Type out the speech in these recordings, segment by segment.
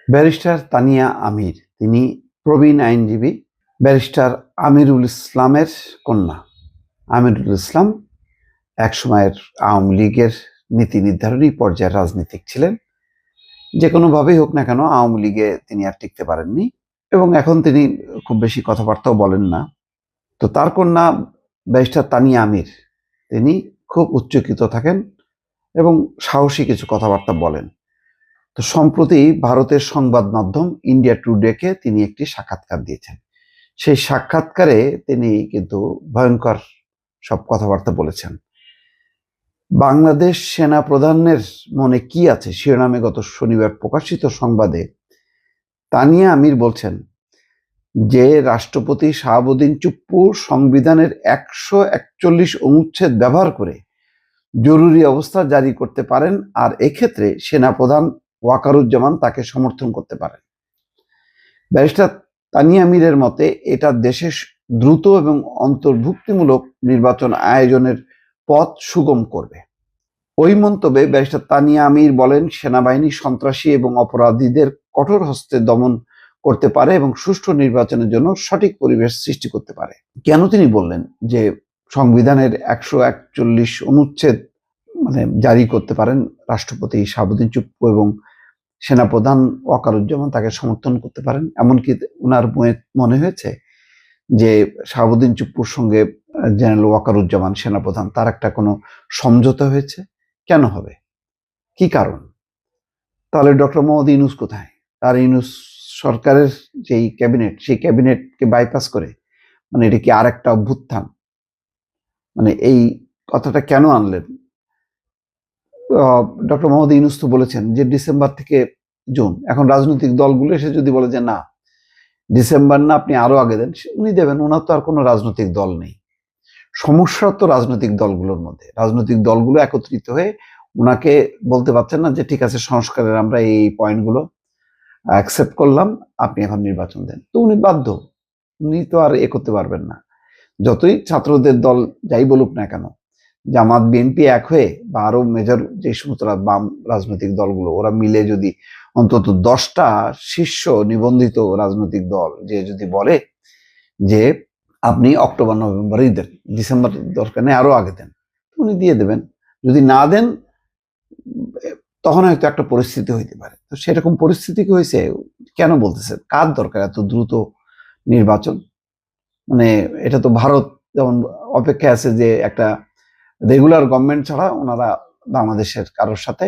Barrister Tania আমির, তিনি প্রবীণ আইনজীবী। Barrister আমিরুল ইসলামের কন্যা। আমিরুল ইসলাম একসময়ের আওয়ামী লীগের নীতি নির্ধারণী পর্যায়ের রাজনীতিক ছিলেন। যে কোনোভাবেই হোক না কেন আওয়ামী লীগে তিনি আর টিকতে পারেননি এবং এখন তিনি খুব বেশি কথাবার্তাও বলেন না। তো তার কন্যা ব্যারিস্টার তানিয়া আমির, তিনি খুব উচ্চকিত থাকেন এবং সাহসী কিছু কথাবার্তা বলেন। তো সম্প্রতি ভারতের সংবাদ মাধ্যম ইন্ডিয়া টুডেকে তিনি একটি সাক্ষাৎকার দিয়েছেন। সেই সাক্ষাৎকারে তিনি কিন্তু ভয়ঙ্কর সব কথাবার্তা বলেছেন। বাংলাদেশ সেনা প্রধানের মনে কি আছে শিরোনামে গত শনিবার প্রকাশিত সংবাদে তানিয়া আমির বলছেন যে রাষ্ট্রপতি শাহাবুদ্দিন চুপ্পু সংবিধানের 141 অনুচ্ছেদ ব্যবহার করে জরুরি অবস্থা জারি করতে পারেন, আর এক্ষেত্রে সেনাপ্রধান ওয়াকারুজ্জামান তাকে সমর্থন করতে পারেন। ব্যারিস্টার তানিয়া আমিরের মতে এটা দেশে দ্রুত এবং অন্তর্ভুক্তিমূলক নির্বাচন আয়োজনের পথ সুগম করবে। ওই মন্তব্যে ব্যারিস্টার তানিয়া আমির বলেন, সেনাবাহিনী সন্ত্রাসী এবং অপরাধীদের কঠোর হস্তে দমন করতে পারে এবং সুষ্ঠু নির্বাচনের জন্য সঠিক পরিবেশ সৃষ্টি করতে পারে। কেন তিনি বললেন যে সংবিধানের 141 অনুচ্ছেদ জারি করতে পারেন রাষ্ট্রপতি শাহাবুদ্দিন চুপ্পু এবং সেনাপ্রধান ওয়াকারুজ্জামান তাকে সমর্থন করতে পারেন? এমনকি ওনার মনে হয়েছে যে শাহাবুদ্দিন চুপ্পুর সঙ্গে জেনারেল ওয়াকারুজ্জামান সেনাপ্রধান তার একটা কোনো সমঝোতা হয়েছে? কেন হবে? কি কারণ? তাহলে ডক্টর মোহাম্মদ ইউনূস কোথায়? আর ইউনূস সরকারের যেই ক্যাবিনেট, সেই ক্যাবিনেটকে বাইপাস করে এটা কি আর একটা অভ্যুত্থান? এই কথাটা কেন আনলেন? ডক্টর মোহাম্মদ ইউনূস তো বলেছেন যে ডিসেম্বর থেকে জুন। এখন রাজনৈতিক দলগুলো এসে যদি বলে যে না, ডিসেম্বর না, আপনি আরো আগে দেন, উনি দেবেন। ওনার তো আর কোনো রাজনৈতিক দল নেই। সমস্যা তো রাজনৈতিক দলগুলোর মধ্যে। রাজনৈতিক দলগুলো একত্রিত হয়ে ওনাকে বলতে পারছেন না যে ঠিক আছে, সংস্কারের আমরা এই পয়েন্টগুলো অ্যাকসেপ্ট করলাম, আপনি এখন নির্বাচন দেন। তো উনি বাধ্য, উনি তো আর করতে পারবেন না। যতই ছাত্রদের দল যাই বলুক না কেন, জামাত বিএনপি এক হয়ে বা আরো মেজর যে সমস্ত বাম রাজনৈতিক দলগুলো, ওরা মিলে যদি অন্তত 10টা শীর্ষ নিবন্ধিত রাজনৈতিক দল যে যদি বলে যে আপনি অক্টোবর নভেম্বরেই দেন, ডিসেম্বর দরকার নেই, আরো আগে দেন, উনি দিয়ে দেবেন। যদি না দেন তখন হয়তো একটা পরিস্থিতি হইতে পারে। তো সেরকম পরিস্থিতি কি হয়েছে? কেন বলতেছেন? কার দরকার এত দ্রুত নির্বাচন? এটা তো ভারত যেমন অপেক্ষা আছে যে একটা রেগুলার গভর্নমেন্ট ছাড়া ওনারা বাংলাদেশের কারোর সাথে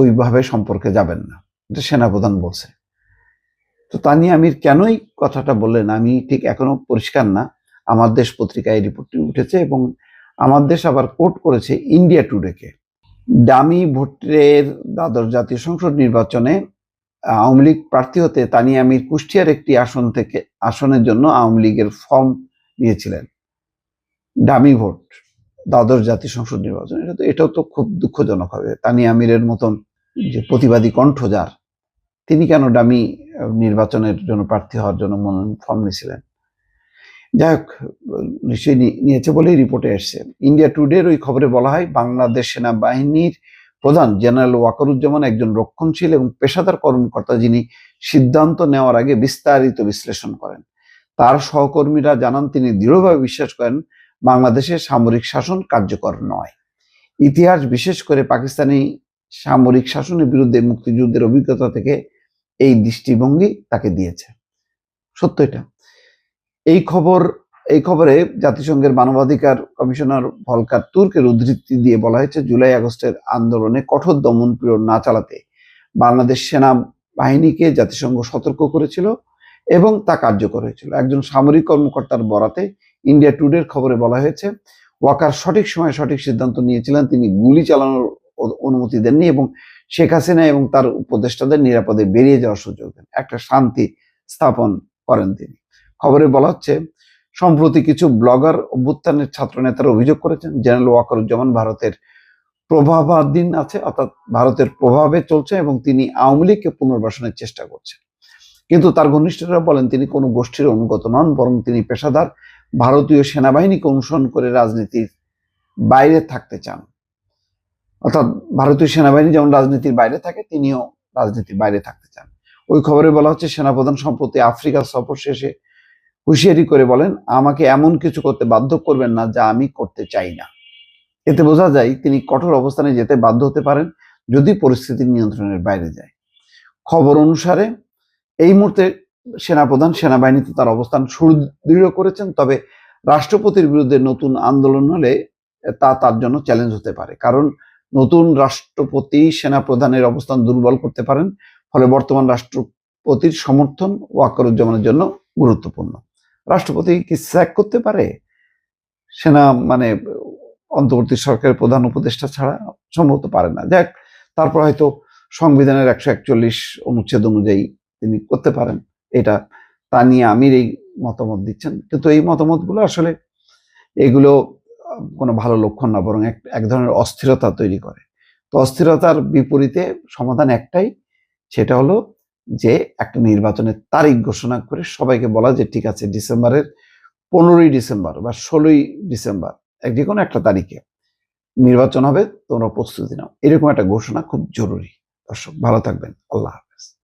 ওইভাবে সম্পর্কে যাবেন না, এটা সেনাপ্রধান বলছে। তো তানিয়া আমির কেনই কথাটা বললেন আমি ঠিক এখনো পরিষ্কার না। আমার দেশ পত্রিকায় রিপোর্টটি উঠেছে এবং আমার দেশ আবার কোট করেছে ইন্ডিয়া টুডেকে। ডামি ভোটের দ্বাদশ জাতীয় সংসদ নির্বাচনে আওয়ামী লীগ প্রার্থী হতে তানিয়া আমির কুষ্টিয়ার একটি আসনের জন্য আওয়ামী লীগের ফর্ম দিয়েছিলেন। ডামি ভোট দ্বাদশ জাতীয় সংসদ নির্বাচন, এটাও তো খুব দুঃখজনক হবে। তানিয়া আমিরের মতন যে প্রতিবাদী কণ্ঠ যার, তিনি কেন ডামি নির্বাচনের জন্য প্রার্থী হওয়ার জন্য মনোনয়ন ফর্ম নিয়েছিলেন? যাই হোক, নিশ্চয়ই নিয়েছে বলেই রিপোর্টে এসছে। ইন্ডিয়া টুডের ওই খবরে বলা হয়, বাংলাদেশ সেনাবাহিনীর প্রধান জেনারেল ওয়াকারুজ্জামান একজন রক্ষণশীল এবং পেশাদার কর্মকর্তা, যিনি সিদ্ধান্ত নেওয়ার আগে বিস্তারিত বিশ্লেষণ করেন। তার সহকর্মীরা জানান, তিনি দৃঢ়ভাবে বিশ্বাস করেন বাংলাদেশের সামরিক শাসন কার্যকর নয়। ইতিহাস, বিশেষ করে পাকিস্তানি সামরিক শাসনের বিরুদ্ধে মুক্তিযুদ্ধের অভিজ্ঞতা থেকে এই দৃষ্টিভঙ্গি তাকে দিয়েছে। সত্য এটা। এই খবরে জাতিসংঘের মানবাধিকার কমিশনার ভলকার তুর্কের উদ্ধৃতি দিয়ে বলা হয়েছে, জুলাই আগস্টের আন্দোলনে কঠোর দমন-পীড়ন না চালাতে বাংলাদেশ সেনাবাহিনীকে জাতিসংঘ সতর্ক করেছিল এবং তা কার্যকর হয়েছিল। একজন সামরিক কর্মকর্তার বরাতে ইন্ডিয়া টুডের খবরে বলা হয়েছে, ওয়াকার সঠিক সময়ে সঠিক সিদ্ধান্ত নিয়েছিলেন। তিনি গুলি চালানোর অনুমতি দেননি এবং শেখ হাসিনা এবং তার উপদেষ্টাদের নিরাপদে বেরিয়ে যাওয়ার সুযোগ দেন। একটা শান্তি স্থাপন করেন তিনি। খবরে বলা হচ্ছে, সম্প্রতি কিছু ব্লগার অভ্যুত্থানের ছাত্র নেতারা অভিযোগ করেছেন জেনারেল ওয়াকারুজ্জামান ভারতের প্রভাবাধীন আছে, অর্থাৎ ভারতের প্রভাবে চলছে এবং তিনি আওয়ামী লীগকে পুনর্বাসনের চেষ্টা করছেন। কিন্তু তার ঘনিষ্ঠরা বলেন তিনি কোনো গোষ্ঠীর অনুগত নন, বরং তিনি পেশাদার ভারতীয় সেনাবাহিনীকে অনুসরণ করে রাজনীতির বাইরে থাকতে চান। অর্থাৎ ভারতীয় সেনাবাহিনী যেমন রাজনীতির বাইরে থাকে, তিনিও রাজনীতির বাইরে থাকতে চান। ওই খবরে বলা হচ্ছে সেনাপ্রধান সম্প্রতি আফ্রিকা সফর শেষে হুঁশিয়ারি করে বলেন, আমাকে এমন কিছু করতে বাধ্য করবেন না যা আমি করতে চাই না। এতে বোঝা যায় তিনি কঠোর অবস্থানে যেতে বাধ্য হতে পারেন যদি পরিস্থিতি নিয়ন্ত্রণের বাইরে যায়। খবর অনুসারে এই মুহূর্তে সেনাপ্রধান সেনাবাহিনীতে তার অবস্থান সুদৃঢ় করেছেন, তবে রাষ্ট্রপতির বিরুদ্ধে নতুন আন্দোলন হলে তা তার জন্য চ্যালেঞ্জ হতে পারে, কারণ নতুন রাষ্ট্রপতি সেনাপ্রধানের অবস্থান দুর্বল করতে পারেন। ফলে বর্তমান রাষ্ট্রপতির সমর্থন ওয়াকারুজ্জামানের জন্য গুরুত্বপূর্ণ। রাষ্ট্রপতি কি স্যাক করতে পারে সেনা অন্তর্বর্তী সরকারের প্রধান উপদেষ্টা ছাড়া? সম্ভবত পারে না। যাক, তারপর হয়তো সংবিধানের 141 অনুচ্ছেদ অনুযায়ী তিনি করতে পারেন। এটা তা নিয়ে আমির এই মতামত দিচ্ছেন, কিন্তু এই মতামতগুলো আসলে এগুলো কোনো ভালো লক্ষণ না, বরং এক ধরনের অস্থিরতা তৈরি করে। তো অস্থিরতার বিপরীতে সমাধান একটাই, সেটা হলো যে একটা নির্বাচনের তারিখ ঘোষণা করে সবাইকে বলা যে ঠিক আছে, ডিসেম্বরের 15ই ডিসেম্বর বা 16ই ডিসেম্বর যে কোনো একটা তারিখে নির্বাচন হবে, তোমরা প্রস্তুতি নাও। এরকম একটা ঘোষণা খুব জরুরি। দর্শক ভালো থাকবেন। আল্লাহ হাফেজ।